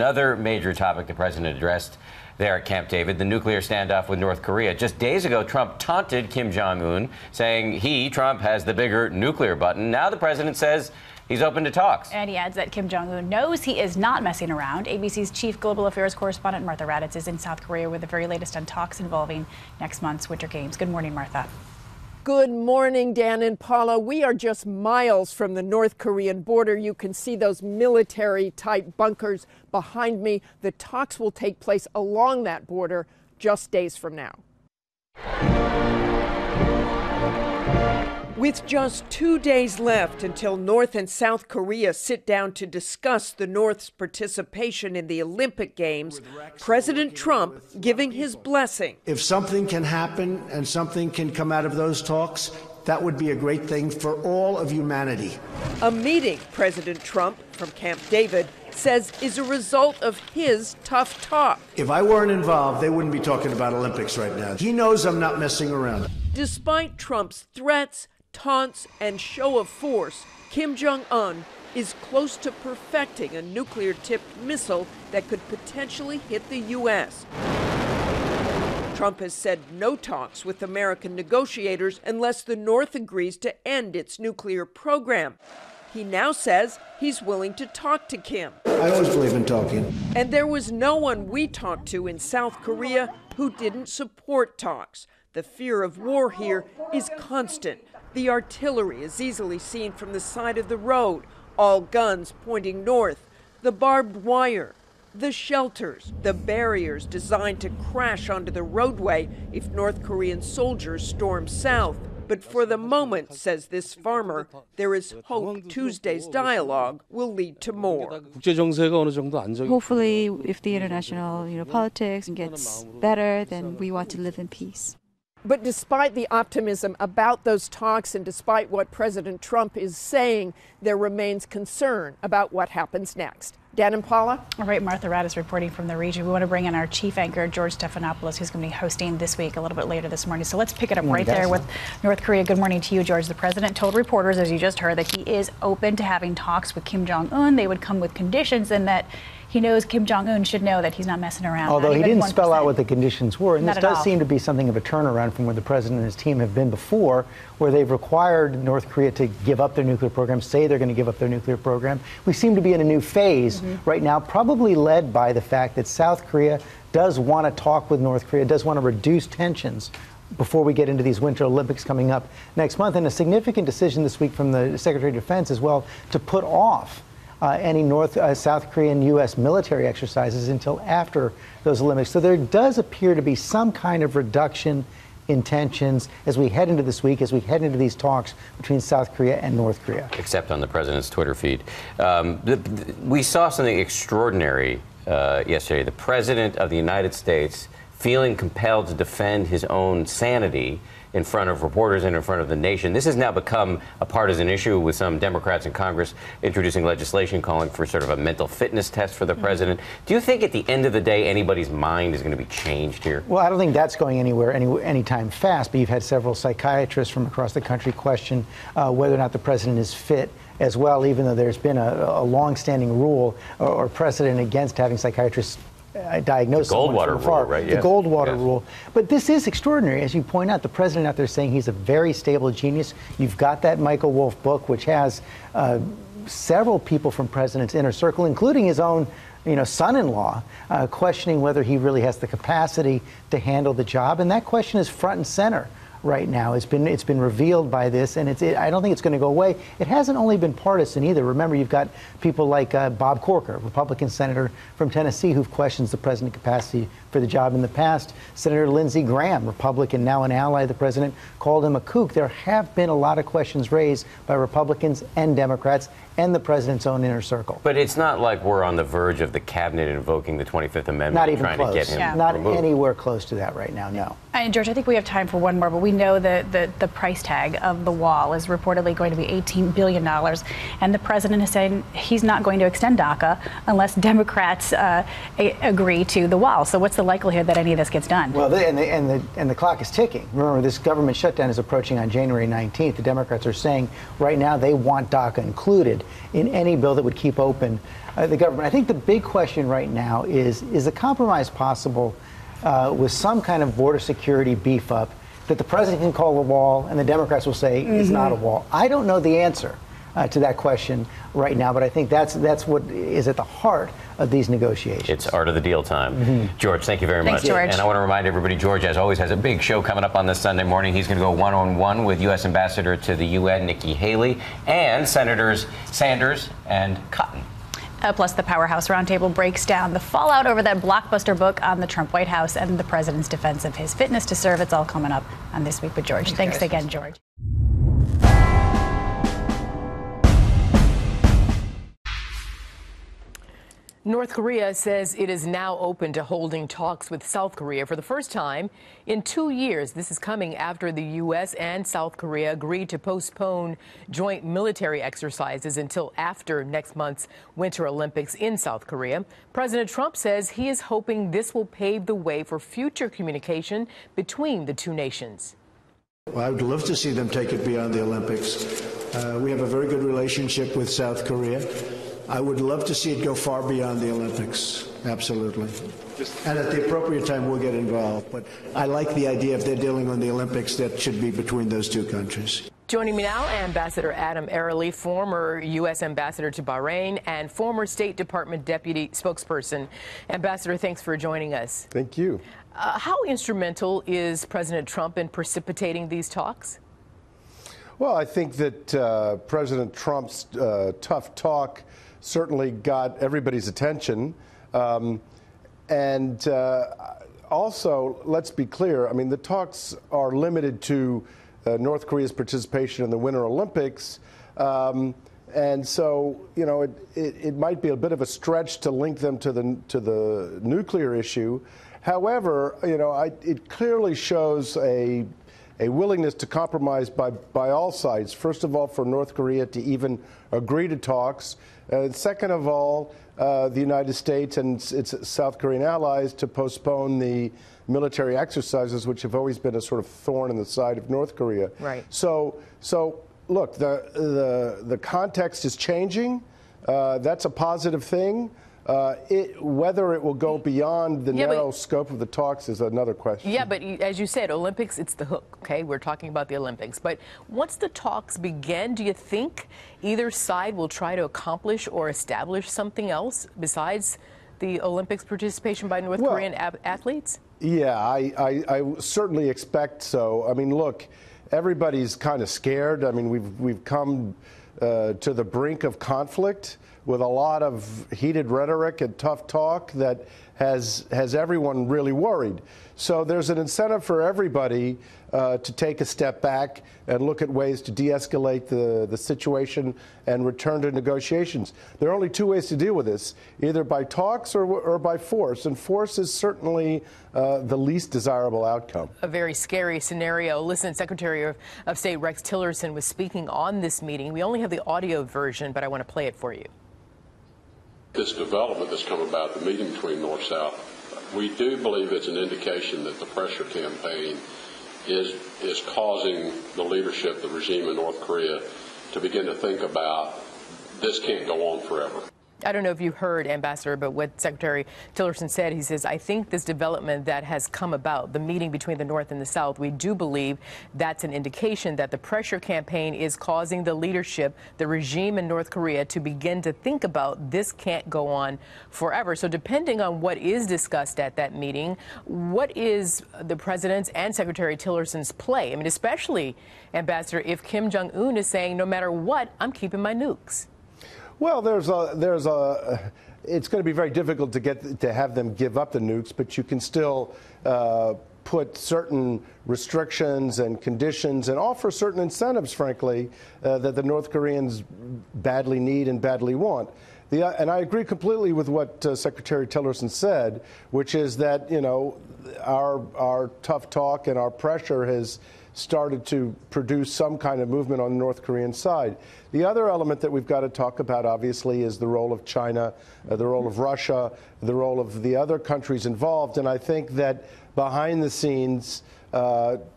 another major topic the president addressed there at Camp David, the nuclear standoff with North Korea. Just days ago, Trump taunted Kim Jong-un, saying Trump, has the bigger nuclear button. Now the president says he's open to talks. And he adds that Kim Jong-un knows he is not messing around. ABC's chief global affairs correspondent Martha Raddatz is in South Korea with the very latest on talks involving next month's Winter Games. Good morning, Martha. Good morning, Dan and Paula. We are just miles from the North Korean border. You can see those military-type bunkers behind me. The talks will take place along that border just days from now. With just 2 days left until North and South Korea sit down to discuss the North's participation in the Olympic Games, President Trump giving his blessing. If something can happen and something can come out of those talks, that would be a great thing for all of humanity. A meeting President Trump from Camp David says is a result of his tough talk. If I weren't involved, they wouldn't be talking about Olympics right now. He knows I'm not messing around. Despite Trump's threats, taunts, and show of force, Kim Jong-un is close to perfecting a nuclear-tipped missile that could potentially hit the U.S. Trump has said no talks with American negotiators unless the North agrees to end its nuclear program. He now says he's willing to talk to Kim. I always believe in talking. And there was no one we talked to in South Korea who didn't support talks. The fear of war here is constant. The artillery is easily seen from the side of the road, all guns pointing north, the barbed wire, the shelters, the barriers designed to crash onto the roadway if North Korean soldiers storm south. But for the moment, says this farmer, there is hope Tuesday's dialogue will lead to more. Hopefully, if the international politics gets better, then we want to live in peace. But despite the optimism about those talks and despite what President Trump is saying, there remains concern about what happens next. Dan and Paula? All right, Martha Raddatz reporting from the region. We want to bring in our chief anchor, George Stephanopoulos, who's going to be hosting this week a little bit later this morning. So let's pick it up right there with North Korea. Good morning to you, George. The president told reporters, as you just heard, that he is open to having talks with Kim Jong-un. They would come with conditions, and that he knows Kim Jong-un should know that he's not messing around. Although he didn't spell out what the conditions were. And this does seem to be something of a turnaround from where the president and his team have been before, where they've required North Korea to give up their nuclear program, say they're going to give up their nuclear program. We seem to be in a new phase right now, probably led by the fact that South Korea does want to talk with North Korea, does want to reduce tensions before we get into these Winter Olympics coming up next month. And a significant decision this week from the Secretary of Defense as well to put off any South Korean U.S. military exercises until after those Olympics. So there does appear to be some kind of reduction in tensions as we head into this week, as we head into these talks between South Korea and North Korea. Except on the president's Twitter feed. We saw something extraordinary yesterday. The president of the United States feeling compelled to defend his own sanity in front of reporters and in front of the nation. This has now become a partisan issue, with some Democrats in Congress introducing legislation calling for sort of a mental fitness test for the president. Do you think at the end of the day anybody's mind is going to be changed here? Well, I don't think that's going anywhere anytime fast, but you've had several psychiatrists from across the country question whether or not the president is fit as well, even though there's been a long-standing rule or precedent against having psychiatrists diagnose the Goldwater rule, right? The Goldwater rule. But this is extraordinary. As you point out, the president out there saying he's a very stable genius. You've got that Michael Wolff book, which has several people from president's inner circle, including his own son-in-law, questioning whether he really has the capacity to handle the job. And that question is front and center right now. It's been revealed by this, and I don't think it's going to go away. It hasn't only been partisan either. Remember, you've got people like Bob Corker, Republican senator from Tennessee, who've questioned the president's capacity for the job in the past. Senator Lindsey Graham, Republican, now an ally of the president, called him a kook. There have been a lot of questions raised by Republicans and Democrats and the president's own inner circle. But it's not like we're on the verge of the cabinet invoking the 25th Amendment. Not even trying close. To get him Not removed. anywhere close to that right now, no. And George, I think we have time for one more, but we know that the price tag of the wall is reportedly going to be $18 billion. And the president is saying he's not going to extend DACA unless Democrats agree to the wall. So what's the likelihood that any of this gets done? Well, and the clock is ticking. Remember, this government shutdown is approaching on January 19th. The Democrats are saying right now they want DACA included. in any bill that would keep open the government. I think the big question right now is a compromise possible with some kind of border security beef up that the president can call a wall and the Democrats will say is not a wall? I don't know the answer to that question right now, but I think that's what is at the heart of these negotiations. It's art of the deal time. George, thank you very Thanks, much. George. And I want to remind everybody, George, as always, has a big show coming up on this Sunday morning. He's going to go one-on-one with U.S. Ambassador to the UN, Nikki Haley, and Senators Sanders and Cotton. Plus, the Powerhouse Roundtable breaks down the fallout over that blockbuster book on the Trump White House and the president's defense of his fitness to serve. It's all coming up on This Week with George. Thanks again, George. North Korea says it is now open to holding talks with South Korea for the first time in 2 years. This is coming after the U.S. and South Korea agreed to postpone joint military exercises until after next month's Winter Olympics in South Korea. President Trump says he is hoping this will pave the way for future communication between the two nations. Well, I would love to see them take it beyond the Olympics. We have a very good relationship with South Korea. I would love to see it go far beyond the Olympics. Absolutely. And at the appropriate time, we'll get involved. But I like the idea if they're dealing on the Olympics, that should be between those two countries. Joining me now, Ambassador Adam Early, former U.S. Ambassador to Bahrain and former State Department Deputy Spokesperson. Ambassador, thanks for joining us. Thank you. How instrumental is President Trump in precipitating these talks? Well, I think that President Trump's tough talk certainly got everybody's attention. And also, let's be clear, I mean, the talks are limited to North Korea's participation in the Winter Olympics. And so, you know, it might be a bit of a stretch to link them to the nuclear issue. However, you know, it clearly shows a willingness to compromise by all sides. First of all, for North Korea to even agree to talks. Second of all, the United States and its South Korean allies to postpone the military exercises, which have always been a sort of thorn in the side of North Korea. Right. So look, the context is changing. That's a positive thing. Whether it will go beyond the narrow scope of the talks is another question. Yeah, but as you said, Olympics, it's the hook, okay? We're talking about the Olympics. But once the talks begin, do you think either side will try to accomplish or establish something else besides the Olympics participation by North Korean athletes? Yeah, I certainly expect so. I mean, look, everybody's kind of scared. I mean, we've come to the brink of conflict with a lot of heated rhetoric and tough talk that has everyone really worried. So there's an incentive for everybody to take a step back and look at ways to de-escalate the situation and return to negotiations. There are only two ways to deal with this, either by talks or by force, and force is certainly the least desirable outcome. A very scary scenario. Listen, Secretary of State Rex Tillerson was speaking on this meeting. We only have the audio version, but I want to play it for you. This development that's come about, the meeting between North-South, we do believe it's an indication that the pressure campaign is causing the leadership, the regime in North Korea, to begin to think about this can't go on forever. I don't know if you heard, Ambassador, but what Secretary Tillerson said, he says, I think this development that has come about, the meeting between the North and the South, we do believe that's an indication that the pressure campaign is causing the leadership, the regime in North Korea, to begin to think about this can't go on forever. So depending on what is discussed at that meeting, what is the President's and Secretary Tillerson's play? I mean, especially, Ambassador, if Kim Jong-un is saying, no matter what, I'm keeping my nukes. Well, it's going to be very difficult to have them give up the nukes, but you can still put certain restrictions and conditions and offer certain incentives, frankly, that the North Koreans badly need and badly want. And I agree completely with what Secretary Tillerson said, which is that, you know, our tough talk and our pressure has started to produce some kind of movement on the North Korean side. The other element that we've got to talk about, obviously, is the role of China, the role of Russia, the role of the other countries involved. And I think that behind the scenes,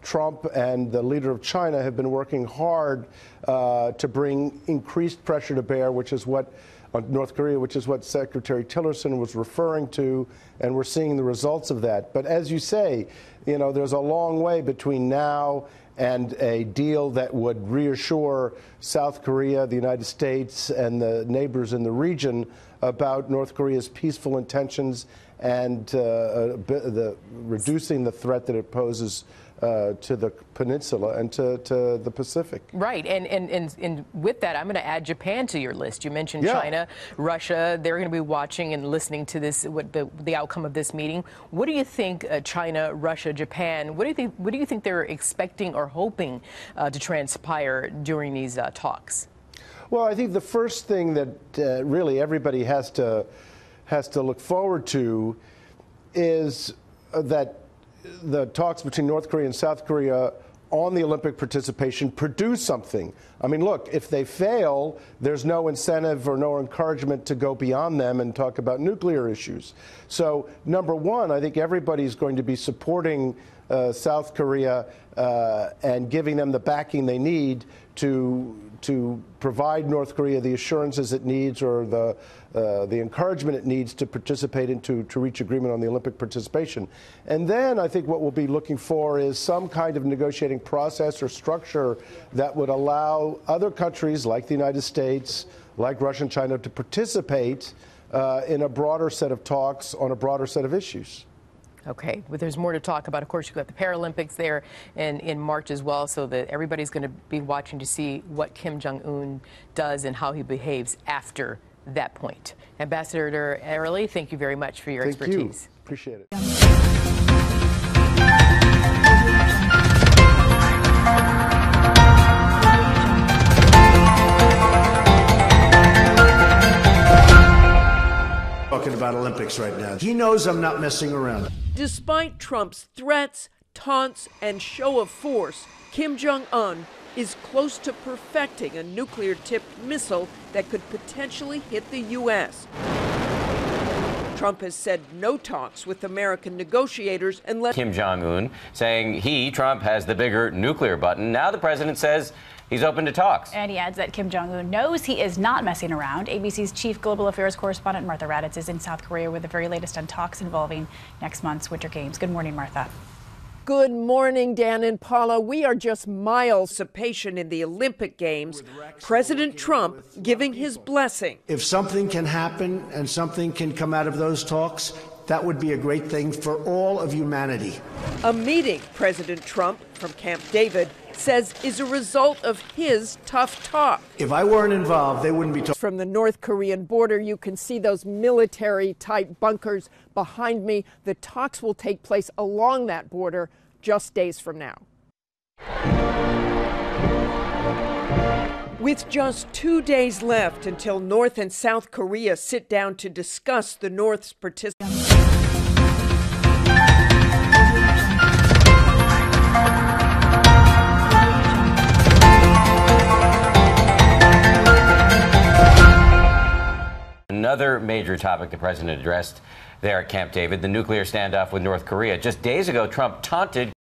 Trump and the leader of China have been working hard to bring increased pressure to bear, which is what on North Korea, which is what Secretary Tillerson was referring to, and we're seeing the results of that. But as you say, you know, there's a long way between now and a deal that would reassure South Korea, the United States, and the neighbors in the region about North Korea's peaceful intentions and reducing the threat that it poses to the peninsula and to the Pacific. Right, and with that, I'm going to add Japan to your list. You mentioned China, Russia. They're going to be watching and listening to this, what the outcome of this meeting. What do you think, China, Russia, Japan? What do you think they're expecting or hoping to transpire during these talks? Well, I think the first thing that really everybody has to look forward to is that the talks between North Korea and South Korea on the Olympic participation produce something. I mean, look, if they fail, there's no incentive or no encouragement to go beyond them and talk about nuclear issues. So, number one, I think everybody's going to be supporting South Korea and giving them the backing they need to provide North Korea the assurances it needs or the encouragement it needs to participate in to reach agreement on the Olympic participation. And then I think what we'll be looking for is some kind of negotiating process or structure that would allow other countries like the United States, like Russia and China, to participate in a broader set of talks on a broader set of issues. Okay, well, there's more to talk about. Of course, you've got the Paralympics there in March as well, so that everybody's going to be watching to see what Kim Jong-un does and how he behaves after that point. Ambassador Early, thank you very much for your expertise. Thank you. Appreciate it. Talking about Olympics right now. He knows I'm not messing around. Despite Trump's threats, taunts, and show of force, Kim Jong-un is close to perfecting a nuclear-tipped missile that could potentially hit the U.S. Trump has said no talks with American negotiators unless Kim Jong-un saying Trump, has the bigger nuclear button. Now the president says he's open to talks. And he adds that Kim Jong-un knows he is not messing around. ABC's chief global affairs correspondent Martha Raddatz is in South Korea with the very latest on talks involving next month's Winter Games. Good morning, Martha. Good morning, Dan and Paula. We are just miles participation in the Olympic Games. President Trump giving his blessing. If something can happen and something can come out of those talks, that would be a great thing for all of humanity. A meeting President Trump from Camp David says is a result of his tough talk. If I weren't involved, they wouldn't be talking. From the North Korean border, you can see those military-type bunkers behind me. The talks will take place along that border just days from now. With just 2 days left until North and South Korea sit down to discuss the North's participation. Another major topic the president addressed there at Camp David, the nuclear standoff with North Korea. Just days ago, Trump taunted